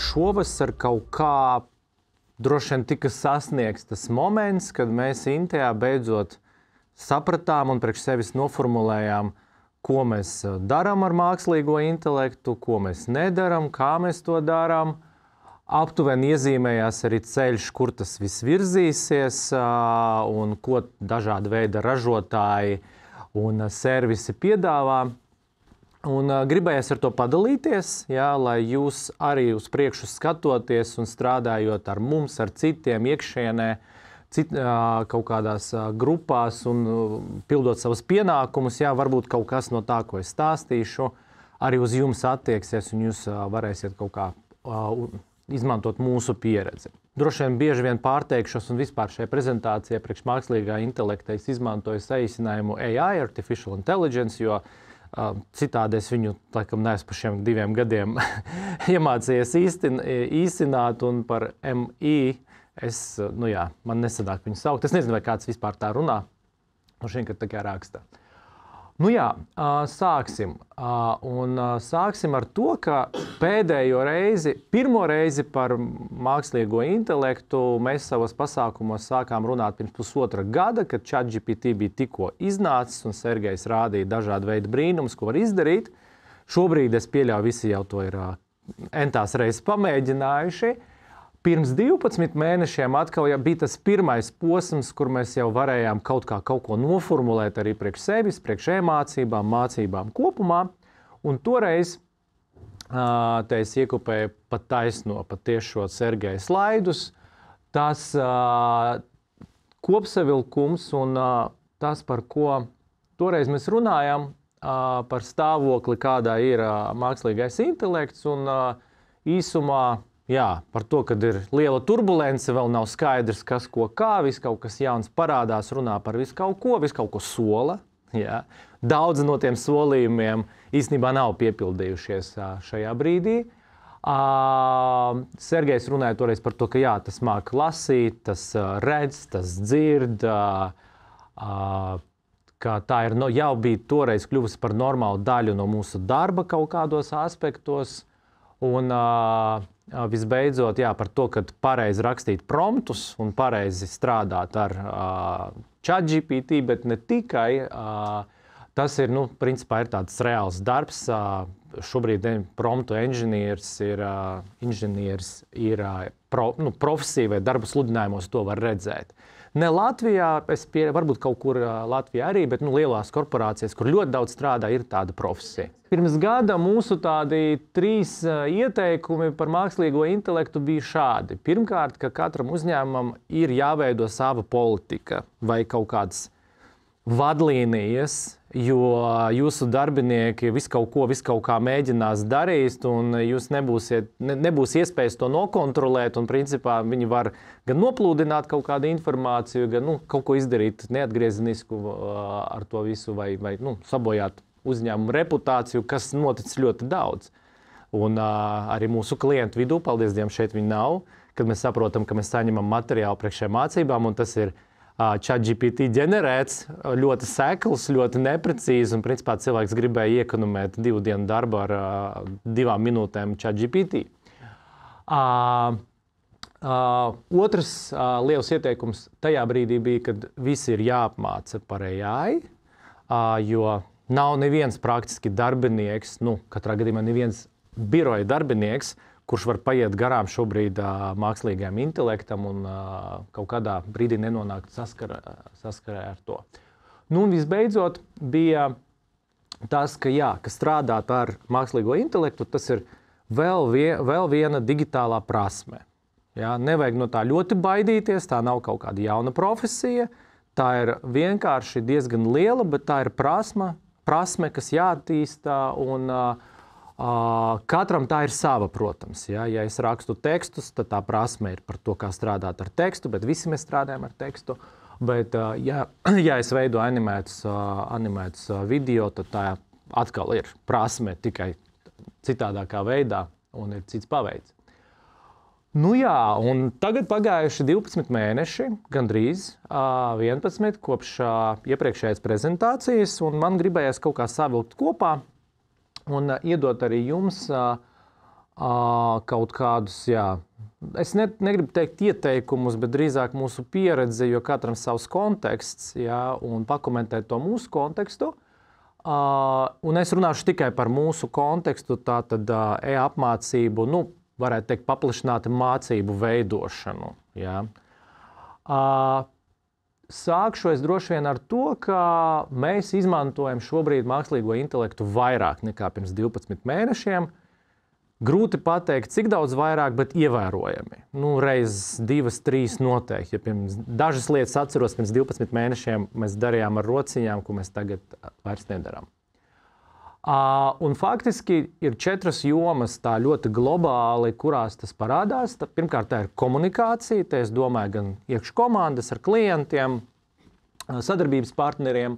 šovasar kaut kā droši vien tika sasniegts tas moments, kad mēs Intejā beidzot sapratām un priekš sevis noformulējām, ko mēs darām ar mākslīgo intelektu, ko mēs nedaram, kā mēs to darām. Aptuveni iezīmējās arī ceļš, kur tas viss virzīsies un ko dažāda veida ražotāji un servisi piedāvā. Un gribējās ar to padalīties, lai jūs arī uz priekšu skatoties un strādājot ar mums, ar citiem iekšienē, kaut kādās grupās un pildot savus pienākumus, varbūt kaut kas no tā, ko es stāstīšu, arī uz jums attieksies un jūs varēsiet kaut kā izmantot mūsu pieredzi. Droši vien bieži vien pārteikšos un vispār šajā prezentācijā priekš mākslīgā intelekta es izmantoju saīsinājumu AI, Artificial Intelligence, jo citādi es viņu, laikam, neesmu par šiem 2 gadiem iemācījies īstenāt, un par MI man nesanāk viņu saukt. Es nezinu, vai kāds vispār tā runā. Šeit, kad tā kā raksta. Sāksim. Sāksim ar to, ka pirmo reizi par mākslīgo intelektu mēs savos pasākumos sākām runāt pirms 1,5 gada, kad ChatGPT bija tikko iznācis un Sergejs rādīja dažādu veidu brīnumus, ko var izdarīt. Šobrīd es pieļauju, visi jau to ir entās reizes pamēģinājuši. Pirms 12 mēnešiem atkal bija tas pirmais posms, kur mēs jau varējām kaut ko noformulēt arī priekš sevis, priekš e-mācībām, mācībām kopumā. Un toreiz te es iekopēju patiešo Sergeja slaidus. Tas kopsavilkums un tas, par ko toreiz mēs runājam, par stāvokli, kādā ir mākslīgais intelekts un īsumā, par to, kad ir liela turbulence, vēl nav skaidrs, kas ko kā, viss kaut kas jauns parādās, runā par visu kaut ko sola. Daudz no tiem solījumiem īstenībā nav piepildījušies šajā brīdī. Sergejs runāja toreiz par to, ka tas māk lasīt, tas redz, tas dzird, ka tā ir jau bija toreiz kļuvusi par normālu daļu no mūsu darba kaut kādos aspektos. Un visbeidzot, par to, ka pareizi rakstīt promptus un pareizi strādāt ar ChatGPT, bet ne tikai. Tas ir, principā, ir tāds reāls darbs. Šobrīd promptu inženieris ir profesija vai darba sludinājumos to var redzēt. Ne Latvijā, varbūt kaut kur Latvijā arī, bet lielās korporācijas, kur ļoti daudz strādā, ir tāda profesija. Pirms gada mūsu tādi 3 ieteikumi par mākslīgo intelektu bija šādi. Pirmkārt, ka katram uzņēmumam ir jāveido sava politika vai kaut kādas vadlīnijas, jo jūsu darbinieki visu kaut kā mēģinās darīt, un jūs nebūs iespējas to nokontrolēt, un principā viņi var gan noplūdināt kaut kādu informāciju, gan kaut ko izdarīt neatgriezenisku ar to visu, vai sabojāt uzņēmumu reputāciju, kas noticis ļoti daudz. Un arī mūsu klientu vidū, paldies Dievam, šeit viņi nav, kad mēs saprotam, ka mēs saņemam materiālu priekšējām mācībām, un tas ir ChatGPT ģenerēts, ļoti sekls, ļoti neprecīzi, un principā cilvēks gribēja iekonomēt 2 dienu darbu ar 2 minūtēm ChatGPT. Otrs liels ieteikums tajā brīdī bija, kad visi ir jāapmāca par AI, jo nav neviens praktiski darbinieks, katrā gadījumā neviens biroja darbinieks, kurš var paiet garām šobrīd mākslīgajam intelektam un kaut kādā brīdī nenonākt saskarē ar to. Un visbeidzot bija tas, ka strādāt ar mākslīgo intelektu, tas ir vēl viena digitālā prasme. Nevajag no tā ļoti baidīties, tā nav kaut kāda jauna profesija, tā ir vienkārši diezgan liela, bet tā ir prasme, kas jāattīstā, un katram tā ir sava, protams. Ja es rakstu tekstus, tad tā prasme ir par to, kā strādāt ar tekstu, bet visi mēs strādājam ar tekstu. Bet, ja es veidoju animētus video, tad tā atkal ir prasme tikai citādākā veidā un ir cits paveids. Un tagad pagājuši 12 mēneši, gandrīz 11 kopš iepriekšējās prezentācijas, un man gribējās kaut kā savilkt kopā un iedot arī jums kaut kādus, es negribu teikt ieteikumus, bet drīzāk mūsu pieredze, jo katram savs konteksts, un pakomentēt to mūsu kontekstu. Un es runāšu tikai par mūsu kontekstu, tātad e-apmācību, varētu teikt, paplašinātu mācību veidošanu. Sākšu es droši vien ar to, ka mēs izmantojam šobrīd mākslīgo intelektu vairāk nekā pirms 12 mēnešiem. Grūti pateikt, cik daudz vairāk, bet ievērojami. Reiz 2, 3 noteikti. Ja dažas lietas atceros, pirms 12 mēnešiem mēs darījām ar rociņām, ko mēs tagad vairs nedarām. Un faktiski ir 4 jomas tā ļoti globāli, kurās tas parādās. Pirmkārt, tā ir komunikācija. Te es domāju gan iekš komandas ar klientiem, sadarbības partneriem,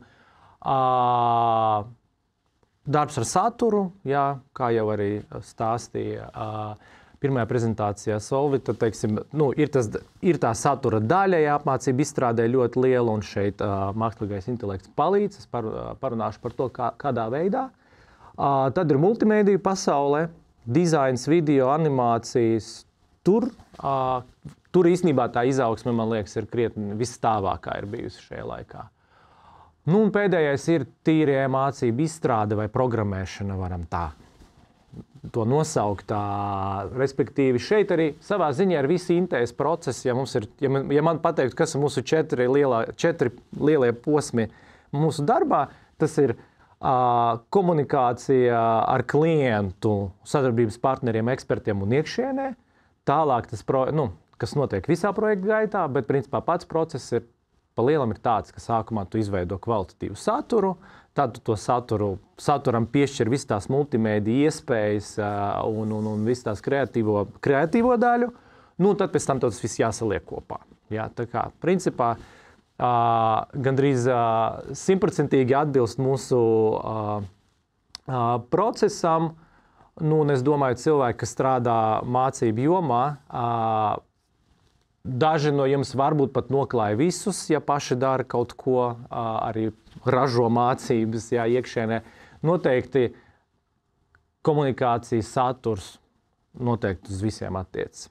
darbs ar saturu, kā jau arī stāstīja pirmajā prezentācijā Solvita, teiksim, ir tā satura daļa, apmācība izstrādē ļoti liela, un šeit mākslīgais intelekts palīdz. Es parunāšu par to, kādā veidā. Tad ir multimēdiju pasaulē, dizains, video, animācijas. Tur īstenībā tā izaugsme, man liekas, ir krietni visstāvākā ir bijusi šajā laikā. Un pēdējais ir tīri mācību izstrāde vai programmēšana, varam tā to nosaukt. Respektīvi, šeit arī savā ziņā ir visi intējas procesi. Ja man pateikt, kas ir mūsu 4 lielie posmi mūsu darbā, tas ir komunikācija ar klientu, sadarbības partneriem, ekspertiem un iekšienē. Tālāk tas, kas notiek visā projekta gaitā, bet principā pats process ir pa lielam ir tāds, ka sākumā tu izveido kvalitatīvu saturu, tad tu to saturam piešķir visas tās multimēdija iespējas un visas tās kreatīvo daļu, tad pēc tam tas viss jāsaliek kopā. Tā kā, principā, gandrīz 100% atbilst mūsu procesam. Un es domāju, cilvēki, kas strādā mācību jomā, daži no jums varbūt pat noklāja visus, ja paši dara kaut ko, arī ražo mācības, iekšienē. Noteikti komunikācijas saturs noteikti uz visiem attiec.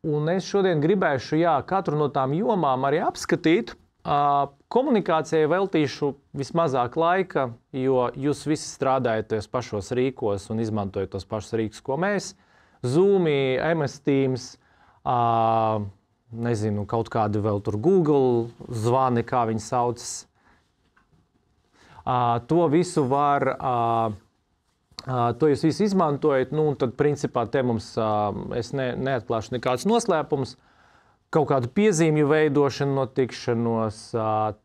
Un es šodien gribēšu, katru no tām jomām arī apskatīt. Komunikācijai veltīšu vismazāk laika, jo jūs visi strādājat tos pašos rīkos un izmantojat tos pašus rīkus, ko mēs. Zoom, MS Teams, nezinu, kaut kādi vēl tur Google zvani, kā viņi saucas. To visu var, to jūs visi izmantojat, un tad principā te mums, es neatklāšu nekādus noslēpumus, kaut kādu piezīmju veidošanu, notikšanos,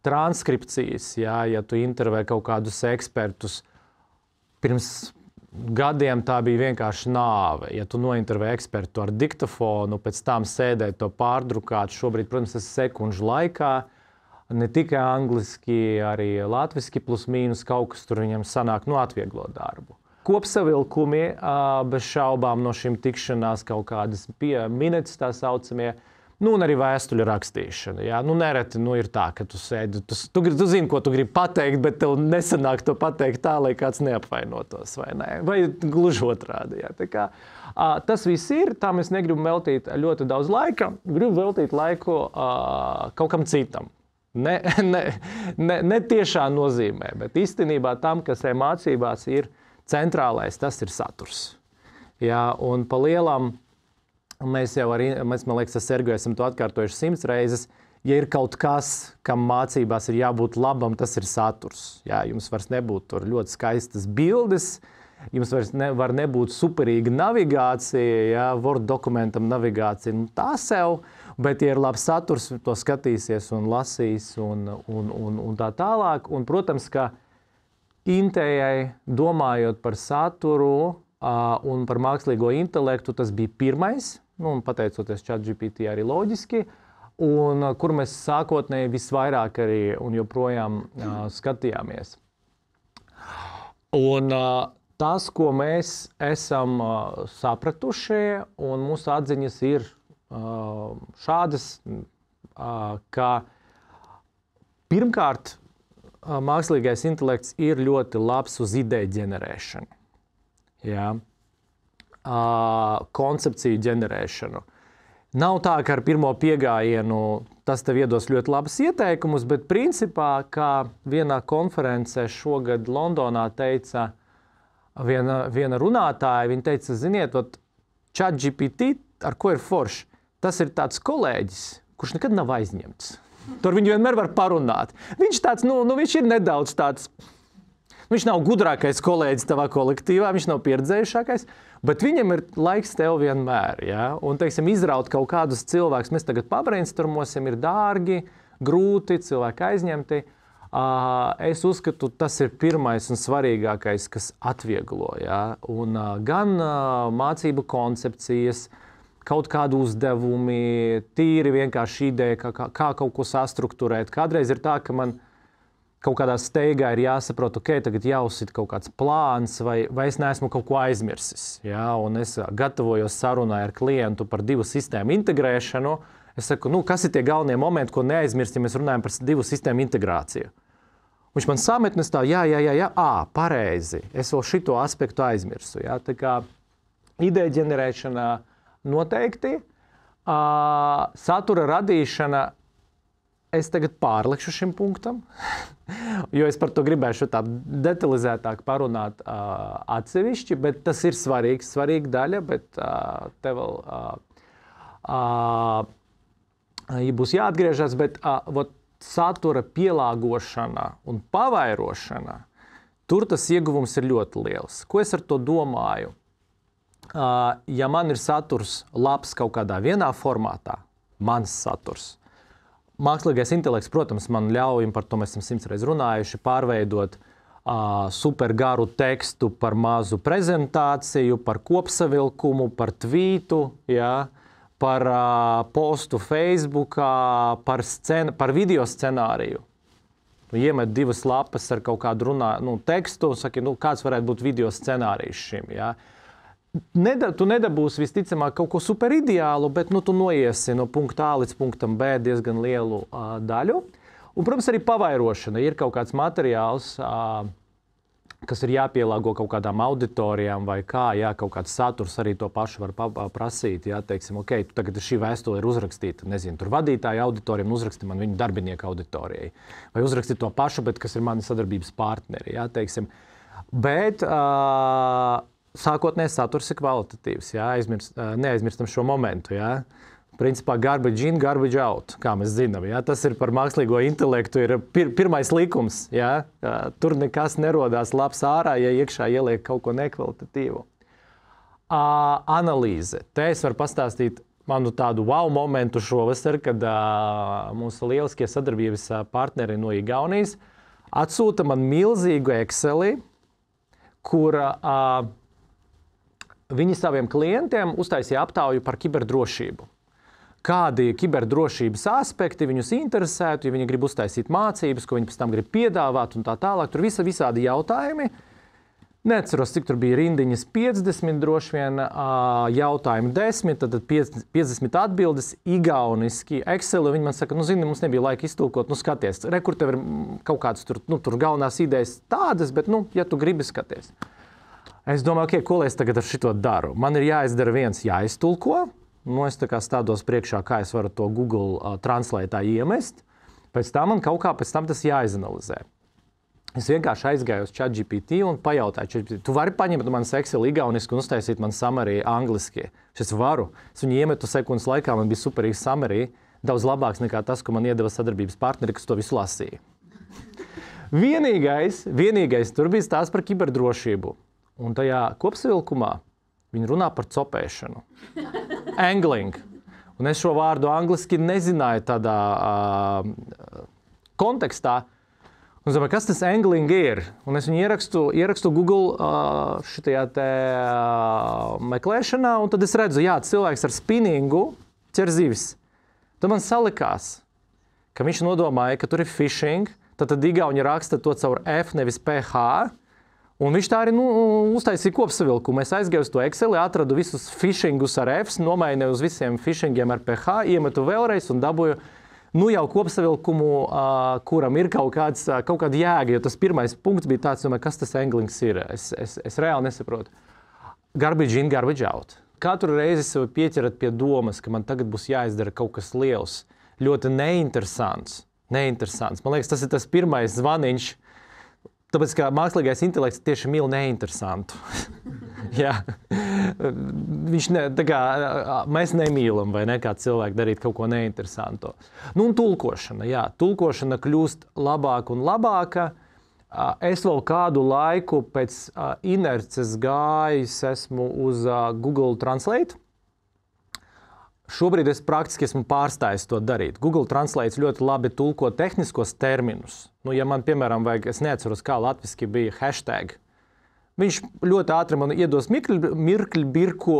transkripcijas, ja tu intervē kaut kādus ekspertus. Pirms gadiem tā bija vienkārši nāve. Ja tu nointervē ekspertu ar diktafonu, pēc tam sēdēt to pārdrukāt, šobrīd, protams, tas sekundžu laikā, ne tikai angliski, arī latviski plus mīnus kaut kas tur viņam sanāk, atvieglot darbu. Kopsavilkumi, bez šaubām no šīm tikšanās kaut kādas minētas tā saucamie, un arī vēstuļu rakstīšana. Nereti ir tā, ka tu sēdi, tu zini, ko tu gribi pateikt, bet tev nesanāk to pateikt tā, lai kāds neapvainotos, vai ne? Vai gluži otrādi. Tā kā, tas viss ir, tā mēs negribam veltīt ļoti daudz laika, gribam veltīt laiku kaut kam citam. Ne tiešā nozīmē, bet īstenībā tam, kas mācībās ir centrālais, tas ir saturs. Un pa lielam mēs jau arī, man liekas, ar Sergu esam to atkārtojuši 100 reizes. Ja ir kaut kas, kam mācībās ir jābūt labam, tas ir saturs. Jums vairs nebūtu tur ļoti skaistas bildes, jums vairs var nebūt superīga navigācija, Word dokumentam navigācija, tā sev, bet ja ir labs saturs, to skatīsies un lasīs un tā tālāk. Un, protams, ka intējai domājot par saturu un par mākslīgo intelektu, tas bija pirmais, un pateicoties ChatGPT arī loģiski, un kur mēs sākotnēji visvairāk arī un joprojām skatījāmies. Un tas, ko mēs esam sapratuši, un mūsu atziņas ir šādas, ka pirmkārt mākslīgais intelekts ir ļoti labs uz ideju ģenerēšanu. Ja? Koncepciju ģenerēšanu. Nav tā, ka ar pirmo piegājienu tas tev iedos ļoti labus ieteikumus, bet principā, kā vienā konferencē šogad Londonā teica viena runātāja, viņa teica, ziniet, ChatGPT, ar ko ir forši, tas ir tāds kolēģis, kurš nekad nav aizņemts. Tur viņu vienmēr var parunāt. Viņš tāds, viņš ir nedaudz tāds, viņš nav gudrākais kolēģis tavā kolektīvā, viņš nav pieredzējušākais, bet viņam ir laiks tev vienmēr. Ja? Un, teiksim, izraut kaut kādus cilvēkus, mēs tagad pabrainstormosim, ir dārgi, grūti, cilvēki aizņemti. Es uzskatu, tas ir pirmais un svarīgākais, kas atvieglo. Ja? Un, gan mācību koncepcijas, kaut kādu uzdevumi, tīri vienkārši ideja, kā kaut ko sastruktūrēt. Kādreiz ir tā, ka man kaut kādā steigā ir jāsaprot, ok, tagad jāuzsit kaut kāds plāns, vai es neesmu kaut ko aizmirsis. Ja? Un es gatavojos sarunai ar klientu par 2 sistēmu integrēšanu. Es saku, kas ir tie galvenie momenti, ko neaizmirst, ja mēs runājam par 2 sistēmu integrāciju? Viņš man sametnes tā, jā, pareizi. Es vēl šito aspektu aizmirsu. Ja? Tā kā ideja ģenerēšanā noteikti. Satura radīšana, es tagad pārlikšu šim punktam, jo es par to gribēšu tā detalizētāk parunāt atsevišķi, bet tas ir svarīga daļa, bet te vēl būs jāatgriežas, bet satura pielāgošana un pavairošana, tur tas ieguvums ir ļoti liels. Ko es ar to domāju? Ja man ir saturs labs kaut kādā vienā formātā, mans saturs, mākslīgais intelekts, protams, man ļauj, par to mēs esam 100 reizes runājuši, pārveidot super garu tekstu par mazu prezentāciju, par kopsavilkumu, par tvītu, ja, par postu Facebookā, par video scenāriju. Iemet 2 lapas ar kaut kādu tekstu un saki, kāds varētu būt video scenārijs šim. Ja. Tu nedabūsi visticamāk kaut ko super ideālu, bet tu noiesi no punkta A līdz punktam B diezgan lielu daļu. Un, protams, arī pavairošana. Ir kaut kāds materiāls, kas ir jāpielāgo kaut kādām auditorijām vai kā, jā, kaut kāds saturs arī to pašu var prasīt. Jā, teiksim, ok, tagad šī vēstule ir uzrakstīta, nezinu, tur vadītāja auditorijam uzraksti man viņu darbinieku auditorijai. Vai uzraksti to pašu, bet kas ir mani sadarbības partneri, jā, teiksim. Bet sākotnējais saturs ir kvalitatīvs, jā, neaizmirstam šo momentu, jā. Principā garbage in, garbage out, kā mēs zinām. Ja? Tas ir par mākslīgo intelektu, ir pirmais likums. Ja? Tur nekas nerodās labs ārā, ja iekšā ieliek kaut ko nekvalitatīvu. Analīze. Te es varu pastāstīt manu tādu wow momentu šovasar, kad mūsu lieliskie sadarbības partneri no Igaunijas atsūta man milzīgu Exceli, kur viņi saviem klientiem uztaisīja aptauju par kiberdrošību. Kādi kiberdrošības aspekti viņus interesētu, ja viņi grib uztaisīt mācības, ko viņi pēc tam grib piedāvāt un tā tālāk. Tur visādi jautājumi. Neatceros, cik tur bija rindiņas 50, droši vien jautājumi 10, tad 50 atbildes igauniski. Excel, viņi man saka, zini, mums nebija laika iztulkot, skaties, kur tev ir kaut kāds tur galvenās idejas tādas, bet, ja tu gribi skaties. Es domāju, ok, ko lai es tagad ar šito daru? Man ir jāizdara viens jāiztulko. Es tā kā stādos priekšā, kā es varu to Google Translate iemest. Pēc tam man kaut kā pēc tam tas jāizanalizē. Es vienkārši aizgāju uz ChatGPT un pajautāju ChatGPT, tu vari paņemt manas Excel igaunisku un uztaisīt man summary angliski? Es varu. Es viņu iemetu sekundes laikā, man bija superīgs summary, daudz labāks nekā tas, ko man iedeva sadarbības partneri, kas to visu lasīja. Vienīgais tur bija stāsts par kiberdrošību. Un tajā kopsavilkumā viņi runā par copēšanu. Angling. Un es šo vārdu angliski nezināju tādā kontekstā. Un es domāju, kas tas angling ir? Un es viņu ierakstu Google šitajā te meklēšanā, un tad es redzu, jā, cilvēks ar spinningu ķer zivis. Tad man salikās, ka viņš nodomāja, ka tur ir phishing, tad Igauni raksta to caur F, nevis PH. Un viņš tā arī uztaisīja kopsavilkumu. Es aizgāju uz to Exceli, atradu visus phishingus ar F, nomainīju uz visiem phishingiem ar PH, iemetu vēlreiz un dabūju jau kopsavilkumu, kuram ir kaut kāda jēga. Jo tas pirmais punkts bija tāds, kas tas anglings ir. Es reāli nesaprotu. garbage in, garbage out. Katru reizi sev pieķerat pie domas, ka man tagad būs jāizdara kaut kas liels, ļoti neinteresants. Man liekas, tas ir tas pirmais zvaniņš, tāpēc, ka mākslīgais intelekts tieši mīl neinteresantu. Jā. Mēs nemīlam, vai ne, kā cilvēki darīt kaut ko neinteresantu. Nu, un tulkošana, jā. Tulkošana kļūst labāka un labāka. Es vēl kādu laiku pēc inerces gājis esmu uz Google Translate. Šobrīd es praktiski esmu pārstājis to darīt. Google Translate ļoti labi tulko tehniskos terminus. Nu, ja man, piemēram, vajag, es neatceros, kā latviski bija hashtag. Viņš ļoti ātri man iedos mirkļu birku,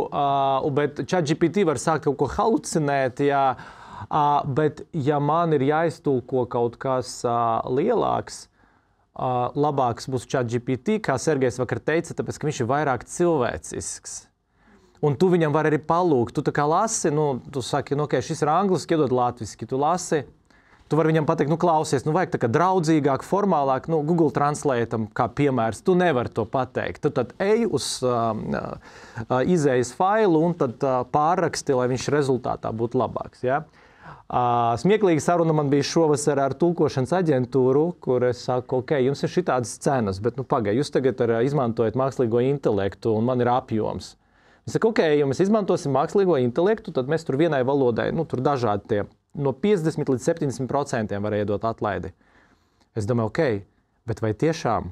bet ChatGPT var sākt kaut ko halucinēt, jā. Bet ja man ir jāiztulko kaut kas lielāks, labāks būs ChatGPT, kā Sergejs vakar teica, tāpēc, ka viņš ir vairāk cilvēcisks. Un tu viņam var arī palūgt. Tu tā kā lasi, tu saki, ok, šis ir angliski, iedod latviski. Tu lasi, tu vari viņam pateikt, klausies, vajag tā kā draudzīgāk, formālāk, Google Translate-am kā piemērs. Tu nevari to pateikt. Tu tad ej uz izējas failu un tad pārraksti, lai viņš rezultātā būtu labāks, ja? Smieklīga saruna man bija šovasar ar tulkošanas aģentūru, kur es saku, ok, jums ir šitādas cenas, bet pagaid, jūs tagad izmantojat mākslīgo intelektu un man ir apjoms. Es saku, ok, ja mēs izmantosim mākslīgo intelektu, tad mēs tur vienai valodai, tur dažādi tie, no 50 līdz 70% var iedot atlaidi. Es domāju, ok, bet vai tiešām,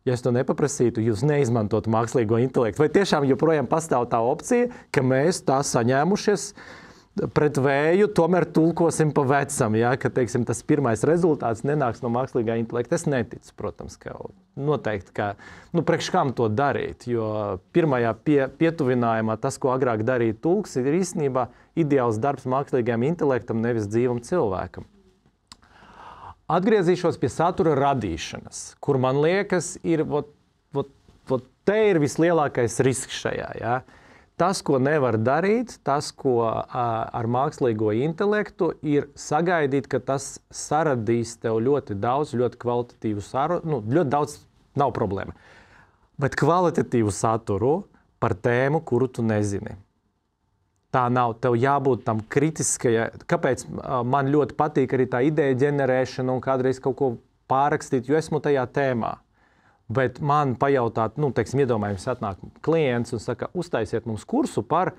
ja es to nepaprasītu, jūs neizmantotu mākslīgo intelektu, vai tiešām joprojām pastāv tā opcija, ka mēs tā saņēmušies pret vēju, tomēr tulkosim pa vecam, ja? Ka, teiksim, tas pirmais rezultāts nenāks no mākslīgā intelekta. Es neticu, protams, ka noteikti, ka, priekš kam to darīt, jo pirmajā pietuvinājumā tas, ko agrāk darīja tulks, ir īstenībā ideāls darbs mākslīgajam intelektam, nevis dzīvam cilvēkam. Atgriezīšos pie satura radīšanas, kur man liekas, ir, te ir vislielākais risks šajā, ja? Tas, ko nevar darīt, tas, ko ar mākslīgo intelektu, ir sagaidīt, ka tas saradīs tev ļoti daudz, ļoti kvalitatīvu sarunu, ļoti daudz nav problēma, bet kvalitatīvu saturu par tēmu, kuru tu nezini. Tā nav, tev jābūt tam kritiskajai, kāpēc man ļoti patīk arī tā ideja ģenerēšana un kādreiz kaut ko pārrakstīt, jo esmu tajā tēmā. Bet man pajautāt, teiksim, iedomājums atnāk klients un saka, uztaisiet mums kursu par,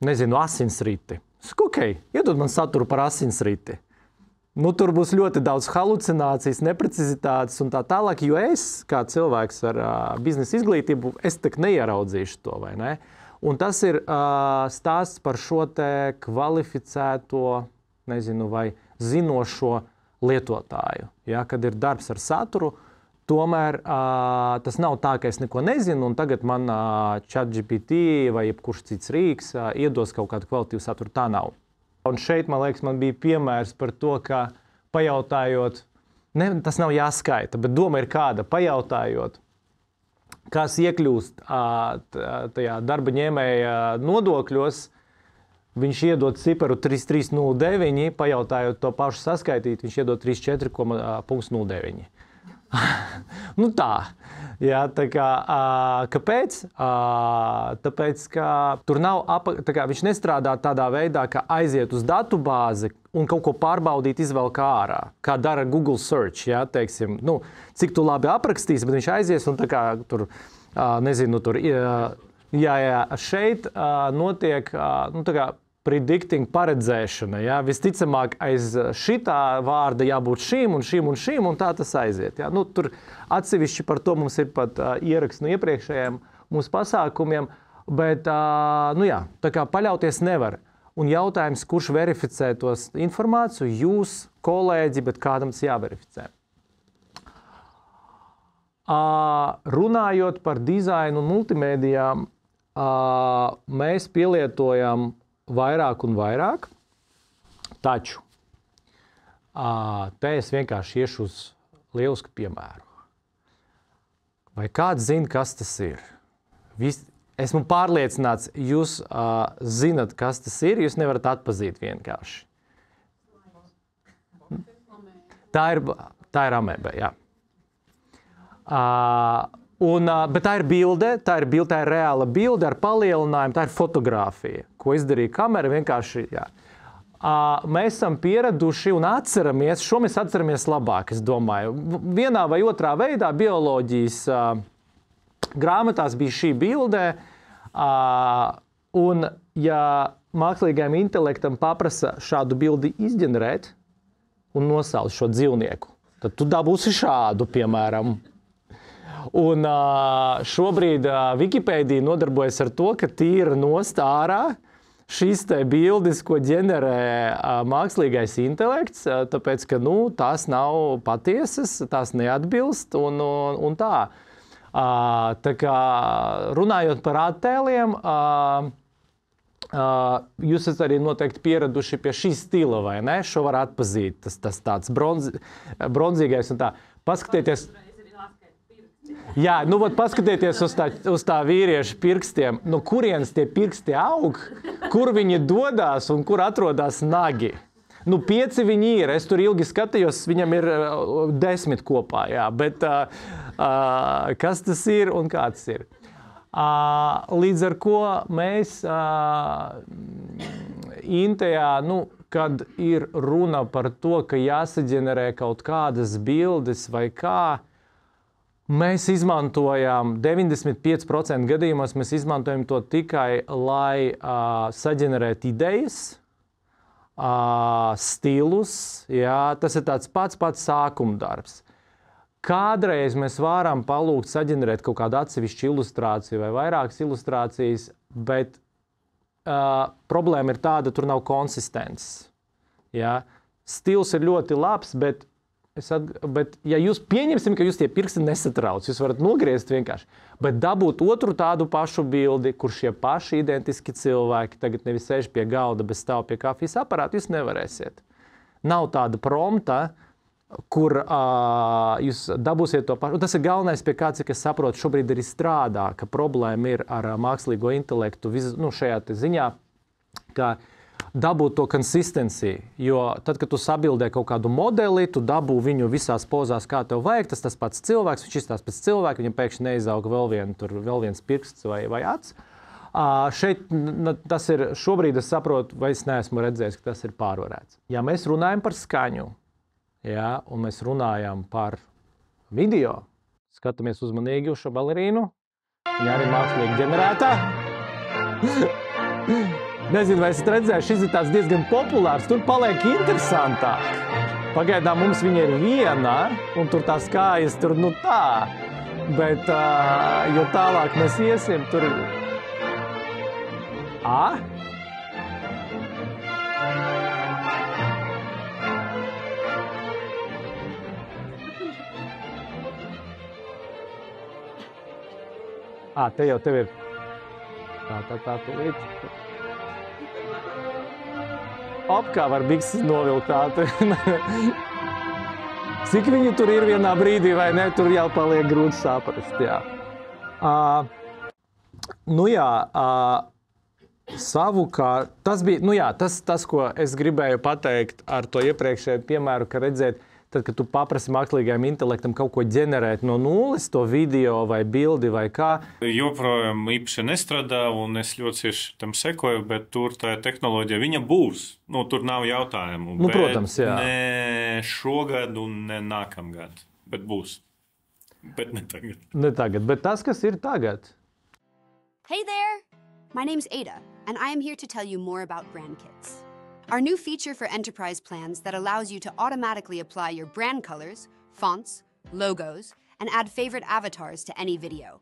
asinsriti. Saku, ok, iedod man saturu par asinsriti. Tur būs ļoti daudz halucinācijas, neprecizitātes un tā tālāk, jo es, kā cilvēks ar biznesa izglītību, es tak neieraudzīšu to, vai ne? Un tas ir stāsts par šo te kvalificēto, vai zinošo lietotāju, ja, kad ir darbs ar saturu. Tomēr tas nav tā, ka es neko nezinu, un tagad man ChatGPT vai jebkurš cits rīks iedos kaut kādu kvalitīvu saturu. Tā nav. Un šeit, man liekas, man bija piemērs par to, ka pajautājot, tas nav jāskaita, bet doma ir kāda, pajautājot, kas iekļūst tajā darba ņēmēja nodokļos, viņš iedod ciparu 3309, pajautājot to pašu saskaitīt, viņš iedod 34,09. Tā. Jā, tā kā, kāpēc? Tāpēc, ka tur nav, viņš nestrādā tādā veidā, ka aiziet uz datubāzi un kaut ko pārbaudīt, izvelk ārā, kā dara Google Search, jā, teiksim, cik tu labi aprakstīsi, bet viņš aizies un tā kā tur, šeit notiek, tā kā, predicting paredzēšana. Ja? Visticamāk, aiz šitā vārda jābūt šīm un šīm un šīm, un tā tas aiziet. Ja? Tur atsevišķi par to mums ir pat ieraksts no iepriekšējiem mūsu pasākumiem, bet tā kā paļauties nevar. Un jautājums, kurš verificē tos informāciju, jūs, kolēģi, bet kādam tas jāverificē. Runājot par dizainu un multimēdijām, mēs pielietojam vairāk un vairāk, taču te es vienkārši iešu uz lielisku piemēru. Vai kāds zina, kas tas ir? Esmu pārliecināts, jūs zinat, kas tas ir, jūs nevarat atpazīt vienkārši. Tā ir amēba, jā. Bet tā ir bilde, tā ir reāla bilde ar palielinājumu, tā ir fotogrāfija, ko izdarīja kamera vienkārši, jā. Mēs esam pieraduši un atceramies, šo mēs atceramies labāk, es domāju. Vienā vai otrā veidā bioloģijas grāmatās bija šī bilde, un ja mākslīgajam intelektam paprasa šādu bildi izģenerēt un nosaukt šo dzīvnieku, tad tu dabūsi šādu, piemēram. Un šobrīd Wikipēdija nodarbojas ar to, ka tīra nost ārā šīs te bildes, ko ģenerē mākslīgais intelekts, tāpēc, ka tās nav patiesas, tās neatbilst un tā. Tā kā runājot par attēliem, jūs esat arī noteikti pieraduši pie šī stila, vai ne? Šo var atpazīt, tas tāds bronzīgais un tā. Paskatieties. Jā, paskatieties uz tā vīrieša pirkstiem, no kurienes tie pirksti aug, kur viņi dodās un kur atrodas nagi. 5 viņi ir, es tur ilgi skatījos, viņam ir 10 kopā, jā, bet kas tas ir un kā tas ir? Līdz ar ko mēs Intejā, kad ir runa par to, ka jāsaģenerē kaut kādas bildes vai kā, mēs izmantojam 95% gadījumos, mēs izmantojam to tikai, lai saģenerētu idejas, stilus, jā, tas ir tāds pats sākuma darbs. Kādreiz mēs varam palūgt saģenerēt kaut kādu atsevišķu ilustrāciju vai vairākas ilustrācijas, bet problēma ir tāda, tur nav konsistences. Jā. Stils ir ļoti labs, bet ja jūs pieņemsim, ka jūs tie pirksti nesatrauc, jūs varat nogriezt vienkārši, bet dabūt otru tādu pašu bildi, kur šie paši identiski cilvēki tagad nevis sēž pie galda, bet stāv pie kafijas aparāta, jūs nevarēsiet. Nav tāda prompta, kur jūs dabūsiet to pašu. Un tas ir galvenais, pie kā, cik es saprotu, šobrīd arī strādā, ka problēma ir ar mākslīgo intelektu šajā te ziņā, ka dabūt to konsistenciju, jo tad, kad tu sabildē kaut kādu modeli, tu dabū viņu visās pozās, kā tev vajag, tas pats cilvēks, viņš izstās pēc cilvēka, viņam pēkšņi neizauga vēl viens pirksts vai acs. Šeit tas ir, šobrīd es saprotu, vai es neesmu redzējis, ka tas ir pārvarēts. Ja mēs runājam par skaņu, jā, un mēs runājam par video, skatāmies uzmanīgi uz šo balerīnu, viņa arī mākslīgi ģenerētā. Nezinu, vai esat redzējuši, šis ir tāds diezgan populārs, tur paliek interesantāk. Pagaidām mums viņa ir viena, un tur tās kājas tur tā. Bet, jo tālāk mēs iesim, tur... Te jau tev ir... Tā, tūlīt... Kā var bikses novilkt. Cik viņi tur ir vienā brīdī vai ne, tur jau paliek grūti saprast, jā. Savukārt, tas bija, tas, ko es gribēju pateikt ar to iepriekšēju piemēru, ka redzēt, tad, kad tu paprasi mākslīgajam intelektam kaut ko ģenerēt no nulles, to video vai bildi vai kā. Joprojām īpaši nestrādā, un es ļoti cieši tam sekoju, bet tur tā tehnoloģija, viņa būs. Tur nav jautājumu. Protams, jā. Ne šogad un ne nākamgad, bet būs. Bet ne tagad. Ne tagad, bet tas, kas ir tagad. Hey there! My name's Ada, and I am here to tell you more about Brand Kits. Our new feature for enterprise plans that allows you to automatically apply your brand colors, fonts, logos, and add favorite avatars to any video.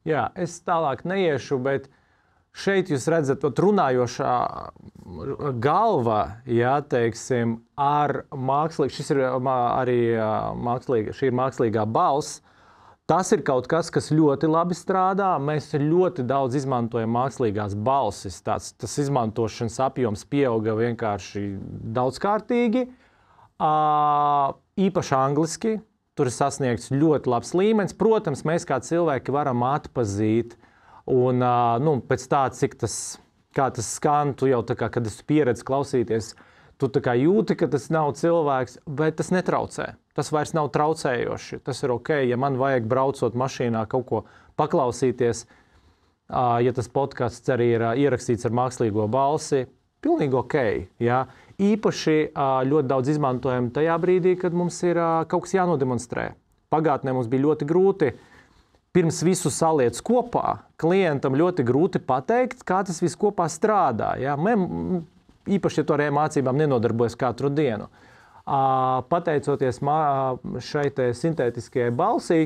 Jā, es tālāk neiešu, bet šeit jūs redzat, runājošā galva, jā, teiksim, ar mākslīgu, šī ir mākslīgā balss. Tas ir kaut kas, kas ļoti labi strādā. Mēs ļoti daudz izmantojam mākslīgās balsis. Tas izmantošanas apjoms pieauga vienkārši daudzkārtīgi. Īpaši angliski. Tur ir sasniegts ļoti labs līmenis. Protams, mēs kā cilvēki varam atpazīt. Un pēc tā, kā tas skan, tu jau tā kā, kad es pieredzi klausīties, Tu tā kā jūti, ka tas nav cilvēks, bet tas netraucē. Tas vairs nav traucējoši. Tas ir ok, ja man vajag braucot mašīnā kaut ko paklausīties, ja tas podcasts arī ir ierakstīts ar mākslīgo balsi, pilnīgi ok. Ja? Īpaši ļoti daudz izmantojam tajā brīdī, kad mums ir kaut kas jānodemonstrē. Pagātnē mums bija ļoti grūti pirms visu saliec kopā. Klientam ļoti grūti pateikt, kā tas viss kopā strādā. Ja? Īpaši, ja to ar mācībām nenodarbojas katru dienu. Pateicoties šai sintētiskajai balsī,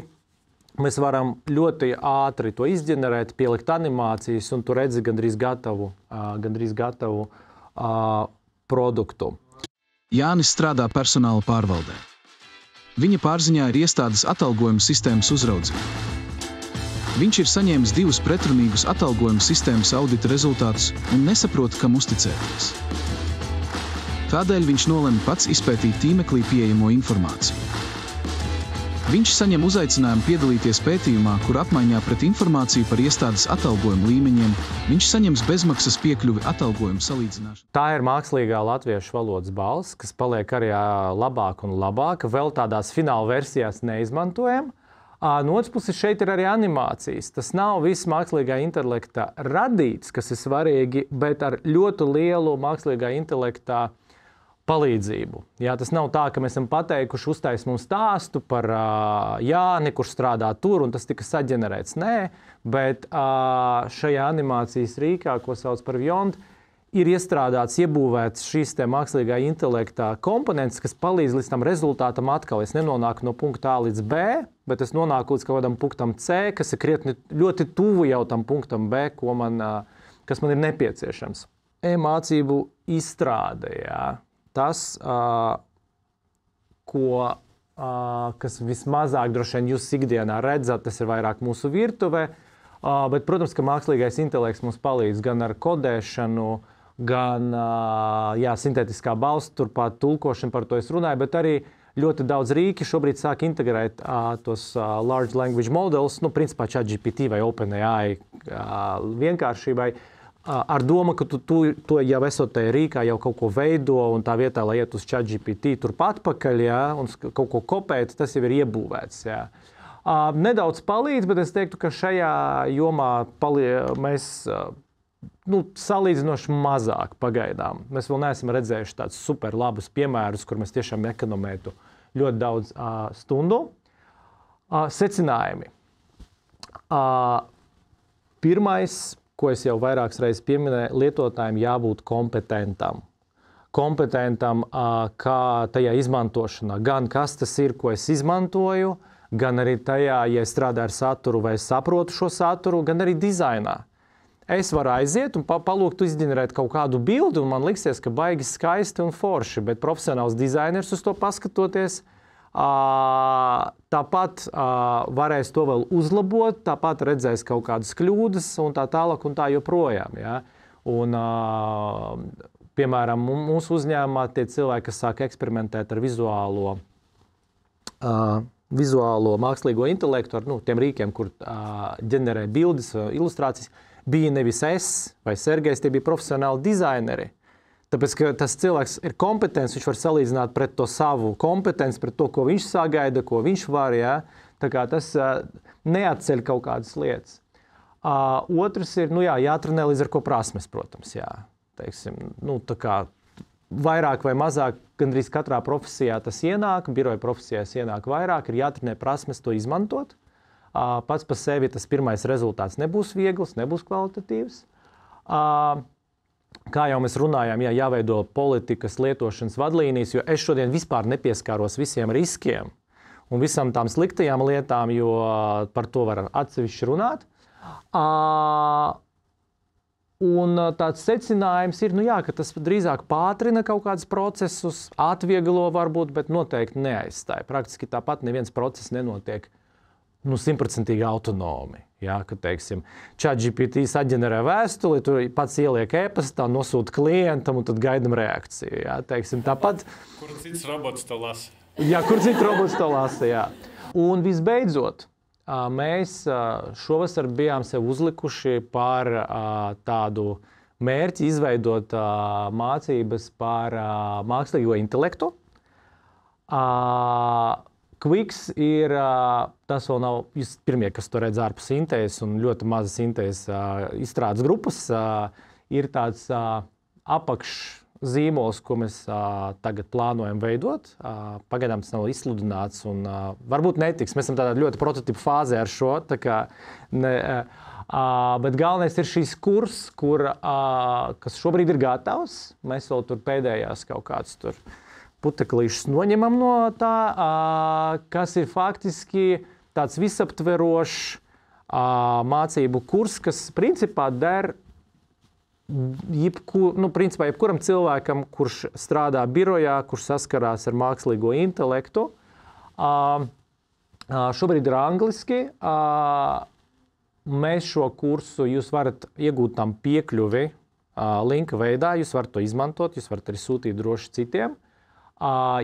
mēs varam ļoti ātri to izģenerēt, pielikt animācijas, un tu redzi gandrīz gatavu produktu. Jānis strādā personāla pārvaldē. Viņa pārziņā ir iestādes atalgojuma sistēmas uzraudzība. Viņš ir saņēmis 2 pretrunīgus atalgojuma sistēmas audita rezultātus un nesaprot, kam uzticēties. Tādēļ viņš nolem pats izpētīt tīmeklī pieejamo informāciju. Viņš saņem uzaicinājumu piedalīties pētījumā, kur apmaiņā pret informāciju par iestādes atalgojuma līmeņiem viņš saņems bezmaksas piekļuvi atalgojuma salīdzināšanai. Tā ir mākslīgā latviešu valodas balss, kas paliek arī labāka un labāka. Vēl tādās fināla versijās neizmantojam. No otras puses šeit ir arī animācijas. Tas nav viss mākslīgā intelekta radīts, kas ir svarīgi, bet ar ļoti lielu mākslīgā intelektā palīdzību. Jā, tas nav tā, ka mēs esam pateikuši, uztais mums stāstu par Jāni, kurš strādā tur, un tas tika saģenerēts. Nē, bet šajā animācijas rīkā, ko sauc par Vyond, ir iestrādāts, iebūvēts šīs te mākslīgā intelektā komponents, kas palīdz līdz tam rezultātam atkal. Es nenonāku no punkta A līdz B, bet es nonāku līdz kaut kādam punktam C, kas ir krietni ļoti tuvu jau tam punktam B, kas man ir nepieciešams. E-mācību izstrāde, jā. Tas, kas vismazāk droši vien jūs ikdienā redzat, tas ir vairāk mūsu virtuvē, bet, protams, ka mākslīgais intelekts mums palīdz gan ar kodēšanu, gan sintētiskā balss, turpat tulkošana, par to es runāju, bet arī ļoti daudz rīki šobrīd sāk integrēt tos large language models, principā ChatGPT vai OpenAI vienkāršībai, ar domu, ka tu to jau esot tajā rīkā jau kaut ko veido, un tā vietā, lai iet uz ChatGPT turpat atpakaļ, un kaut ko kopēt, tas jau ir iebūvēts. Jā. Nedaudz palīdz, bet es teiktu, ka šajā jomā mēs salīdzinoši mazāk pagaidām. Mēs vēl neesam redzējuši tādus super labus piemērus, kur mēs tiešām ekonomētu ļoti daudz stundu. Secinājumi. Pirmais, ko es jau vairākas reizes pieminēju, lietotājiem jābūt kompetentam. Kompetentam kā tajā izmantošanā, gan kas tas ir, ko es izmantoju, gan arī tajā, ja es strādāju ar saturu vai saprotu šo saturu, gan arī dizainā. Es varu aiziet un palūgt izģenerēt kaut kādu bildi, un man liksies, ka baigi skaisti un forši, bet profesionāls dizainers uz to paskatoties, tāpat varēs to vēl uzlabot, tāpat redzēs kaut kādas kļūdas un tā tālāk un tā joprojām. Ja? Un, piemēram, mūsu uzņēmumā tie cilvēki, kas sāk eksperimentēt ar vizuālo mākslīgo intelektu, ar tiem rīkiem, kur ģenerē bildes, ilustrācijas, bija nevis es vai Sergejs, tie bija profesionāli dizaineri. Tāpēc, ka tas cilvēks ir kompetents, viņš var salīdzināt pret to savu kompetenci, pret to, ko viņš sagaida, ko viņš var. Ja? Tā kā tas neatceļ kaut kādas lietas. Otrs ir, jātrenē līdz ar ko prasmes, protams. Jā. Teiksim, tā kā vairāk vai mazāk, gandrīz katrā profesijā tas ienāk, biroja profesijās ienāk vairāk, ir jātrenē prasmes to izmantot. Pats par sevi tas pirmais rezultāts nebūs viegls, nebūs kvalitatīvs. Kā jau mēs runājām, jāveido politikas lietošanas vadlīnijas, jo es šodien vispār nepieskāros visiem riskiem un visām tām sliktajām lietām, jo par to var atsevišķi runāt. Un tāds secinājums ir, ka tas drīzāk pātrina kaut kādus procesus, atvieglo varbūt, bet noteikti neaizstāja. Praktiski tāpat neviens process nenotiek 100% autonomi. Ja, kad, teiksim, ChatGPT saģenerē vēstuli, tu pats ieliek e-pastā, nosūta klientam un tad gaidam reakciju. Ja, teiksim, tāpat... Kur cits robots to lasa? Jā, kur cits robots to lasa, jā. Un visbeidzot, mēs šovasar bijām sev uzlikuši par tādu mērķi izveidot mācības par mākslīgo intelektu. Quiks ir, tas vēl nav, jūs pirmie, kas to redz ārpus Intējas un ļoti mazas Intējas izstrādes grupas, ir tāds apakšzīmols, ko mēs tagad plānojam veidot. Pagaidām tas nav izsludināts un varbūt netiks. Mēs esam tādā ļoti prototipu fāzē ar šo, tā kā bet galvenais ir šīs kurs, kas šobrīd ir gatavs. Mēs vēl tur pēdējās kaut kāds tur puteklīšus noņemam no tā, kas ir faktiski tāds visaptverošs mācību kurs, kas principā der jebkuram cilvēkam, kurš strādā birojā, kurš saskarās ar mākslīgo intelektu. Šobrīd ir angliski. Mēs šo kursu, jūs varat iegūt tam piekļuvi linka veidā, jūs varat to izmantot, jūs varat arī sūtīt droši citiem.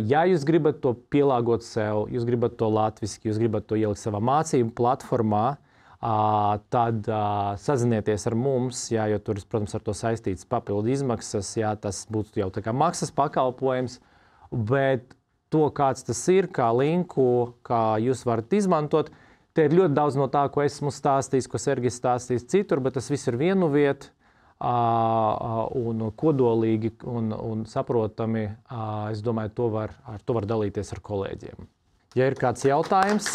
Ja jūs gribat to pielāgot sev, jūs gribat to latviski, jūs gribat to ielikt savā mācību platformā, tad sazinieties ar mums, jo tur, protams, ar to saistīts papildu izmaksas, tas būtu jau tā kā maksas pakalpojums, bet to, kāds tas ir, kā linku, kā jūs varat izmantot, te ir ļoti daudz no tā, ko esmu stāstījis, ko Sergijs stāstījis citur, bet tas viss ir vienu vietu. Un kodolīgi un saprotami, es domāju, ar to var dalīties ar kolēģiem. Ja ir kāds jautājums?